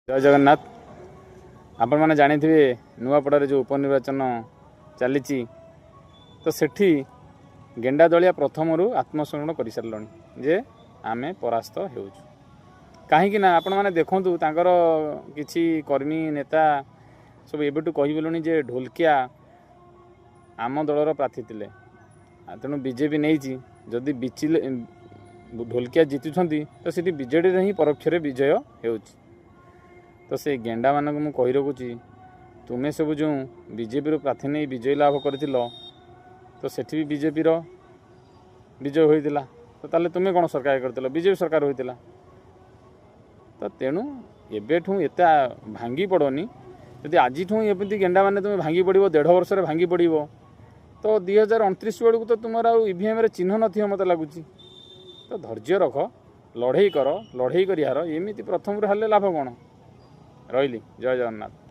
जय जगन्नाथ। आपण मैंने जानी थे नुआपड़े जो उपनिर्वाचन चली तो सेठी गेंडा दलिया प्रथम आत्मसमरण कर सारे जे आमे परास्त हो कहीं आपण मैंने देखूँ किसी कर्मी नेता सब एबेटू कहबे जे ढोलकिया आम दलर प्रार्थी थे तेणु बीजेपी नहीं जदि बिचिले ढोलकिया जीतुंट तो सीटी बीजेडी ही परोक्ष विजय हो तो से गेंडा मानक मु कही रखुची तुम्हें सब जो बीजेपी प्रार्थी नहीं विजय लाभ कर तो सेठी भी बीजेपी विजय होता तो ताले तुम्हें कौन सरकार कर बीजेपी सरकार होता तो तेणु एबेठू एत भांगी पड़ोनी जदि आज एमती गेंडा मैंने तुम्हें भांगी पड़ 1.5 वर्ष भांगी पड़ तो 2029 बेलू तो तुम ईवीएम चिन्ह न मत लगुच तो धैर्य रख लड़े कर लड़े कर हार एमती प्रथम हारे लाभ कौन रही। जय जगन्नाथ।